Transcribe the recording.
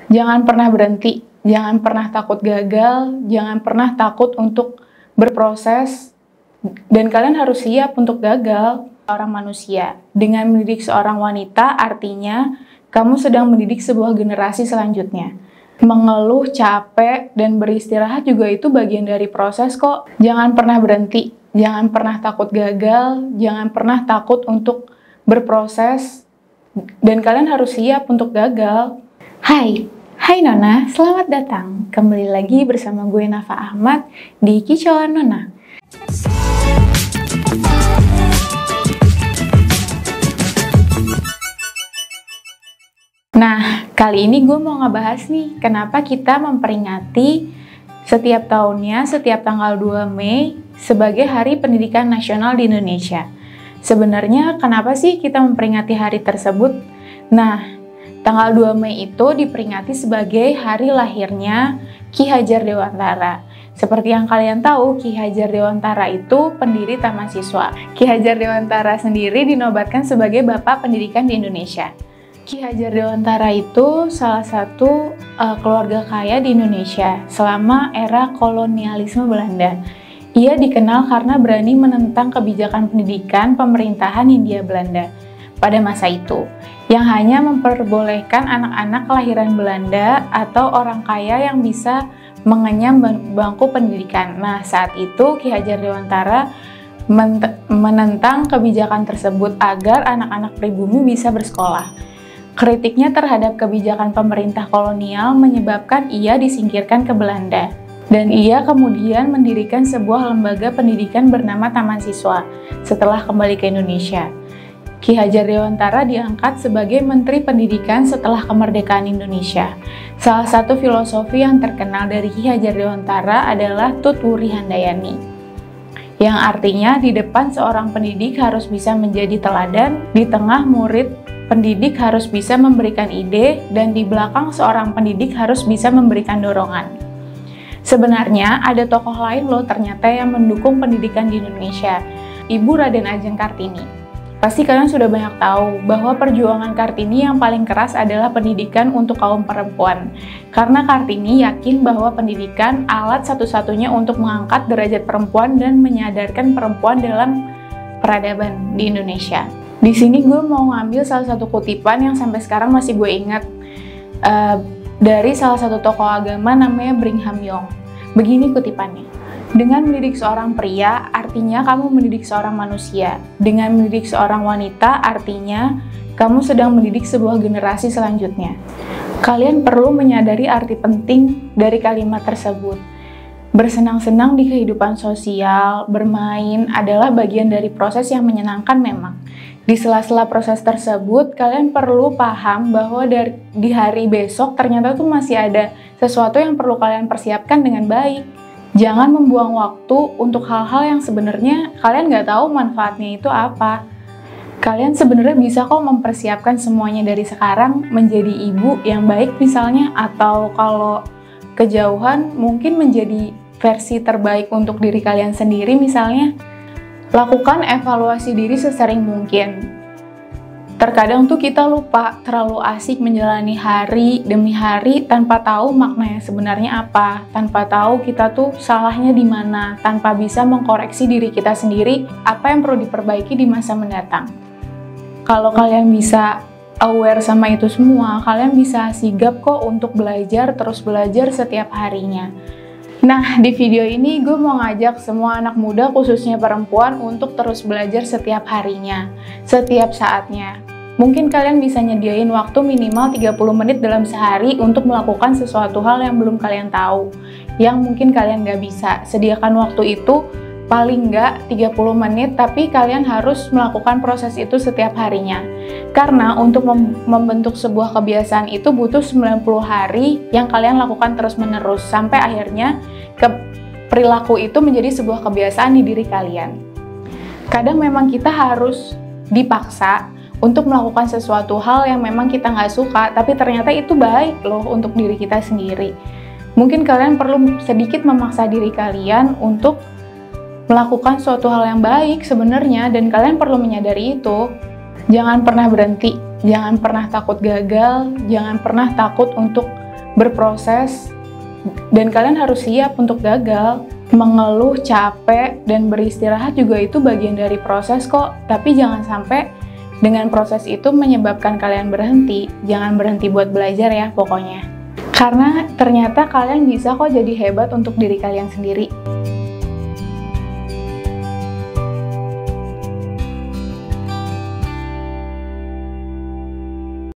Jangan pernah berhenti, jangan pernah takut gagal, jangan pernah takut untuk berproses, dan kalian harus siap untuk gagal. Seorang manusia, dengan mendidik seorang wanita artinya kamu sedang mendidik sebuah generasi selanjutnya. Mengeluh, capek, dan beristirahat juga itu bagian dari proses kok. Jangan pernah berhenti, jangan pernah takut gagal, jangan pernah takut untuk berproses, dan kalian harus siap untuk gagal. Hai Nona, selamat datang. Kembali lagi bersama gue Nafa Ahmad di Kicauan Nona. Nah, kali ini gue mau ngebahas nih, kenapa kita memperingati setiap tahunnya, setiap tanggal 2 Mei sebagai Hari Pendidikan Nasional di Indonesia. Sebenarnya kenapa sih kita memperingati hari tersebut? Nah, tanggal 2 Mei itu diperingati sebagai hari lahirnya Ki Hajar Dewantara. Seperti yang kalian tahu, Ki Hajar Dewantara itu pendiri Taman Siswa. Ki Hajar Dewantara sendiri dinobatkan sebagai Bapak Pendidikan di Indonesia. Ki Hajar Dewantara itu salah satu keluarga kaya di Indonesia selama era kolonialisme Belanda. Ia dikenal karena berani menentang kebijakan pendidikan pemerintahan Hindia Belanda pada masa itu, yang hanya memperbolehkan anak-anak kelahiran Belanda atau orang kaya yang bisa mengenyam bangku pendidikan. Nah, saat itu Ki Hajar Dewantara menentang kebijakan tersebut agar anak-anak pribumi bisa bersekolah. Kritiknya terhadap kebijakan pemerintah kolonial menyebabkan ia disingkirkan ke Belanda. Dan ia kemudian mendirikan sebuah lembaga pendidikan bernama Taman Siswa setelah kembali ke Indonesia. Ki Hajar Dewantara diangkat sebagai Menteri Pendidikan setelah kemerdekaan Indonesia. Salah satu filosofi yang terkenal dari Ki Hajar Dewantara adalah Tutwuri Handayani, yang artinya di depan seorang pendidik harus bisa menjadi teladan, di tengah murid pendidik harus bisa memberikan ide, dan di belakang seorang pendidik harus bisa memberikan dorongan. Sebenarnya ada tokoh lain loh ternyata yang mendukung pendidikan di Indonesia, Ibu Raden Ajeng Kartini. Pasti kalian sudah banyak tahu bahwa perjuangan Kartini yang paling keras adalah pendidikan untuk kaum perempuan. Karena Kartini yakin bahwa pendidikan alat satu-satunya untuk mengangkat derajat perempuan dan menyadarkan perempuan dalam peradaban di Indonesia. Di sini gue mau ngambil salah satu kutipan yang sampai sekarang masih gue ingat dari salah satu tokoh agama namanya Brigham Young. Begini kutipannya. Dengan mendidik seorang pria, artinya kamu mendidik seorang manusia. Dengan mendidik seorang wanita, artinya kamu sedang mendidik sebuah generasi selanjutnya. Kalian perlu menyadari arti penting dari kalimat tersebut. Bersenang-senang di kehidupan sosial, bermain adalah bagian dari proses yang menyenangkan memang. Di sela-sela proses tersebut, kalian perlu paham bahwa di hari besok ternyata tuh masih ada sesuatu yang perlu kalian persiapkan dengan baik. Jangan membuang waktu untuk hal-hal yang sebenarnya kalian nggak tahu manfaatnya itu apa. Kalian sebenarnya bisa kok mempersiapkan semuanya dari sekarang menjadi ibu yang baik misalnya, atau kalau kejauhan mungkin menjadi versi terbaik untuk diri kalian sendiri misalnya. Lakukan evaluasi diri sesering mungkin. Terkadang tuh kita lupa, terlalu asik menjalani hari demi hari tanpa tahu maknanya sebenarnya apa, tanpa tahu kita tuh salahnya di mana, tanpa bisa mengkoreksi diri kita sendiri apa yang perlu diperbaiki di masa mendatang. Kalau kalian bisa aware sama itu semua, kalian bisa sigap kok untuk belajar, terus belajar setiap harinya. Nah, di video ini gue mau ngajak semua anak muda, khususnya perempuan, untuk terus belajar setiap harinya, setiap saatnya. Mungkin kalian bisa nyediain waktu minimal 30 menit dalam sehari untuk melakukan sesuatu hal yang belum kalian tahu, yang mungkin kalian nggak bisa. Sediakan waktu itu paling nggak 30 menit, tapi kalian harus melakukan proses itu setiap harinya. Karena untuk membentuk sebuah kebiasaan itu butuh 90 hari yang kalian lakukan terus-menerus, sampai akhirnya perilaku itu menjadi sebuah kebiasaan di diri kalian. Kadang memang kita harus dipaksa untuk melakukan sesuatu hal yang memang kita nggak suka, tapi ternyata itu baik loh untuk diri kita sendiri. Mungkin kalian perlu sedikit memaksa diri kalian untuk melakukan suatu hal yang baik sebenarnya, dan kalian perlu menyadari itu. Jangan pernah berhenti, jangan pernah takut gagal, jangan pernah takut untuk berproses, dan kalian harus siap untuk gagal. Mengeluh, capek, dan beristirahat juga itu bagian dari proses kok. Tapi jangan sampai dengan proses itu menyebabkan kalian berhenti. Jangan berhenti buat belajar ya pokoknya. Karena ternyata kalian bisa kok jadi hebat untuk diri kalian sendiri.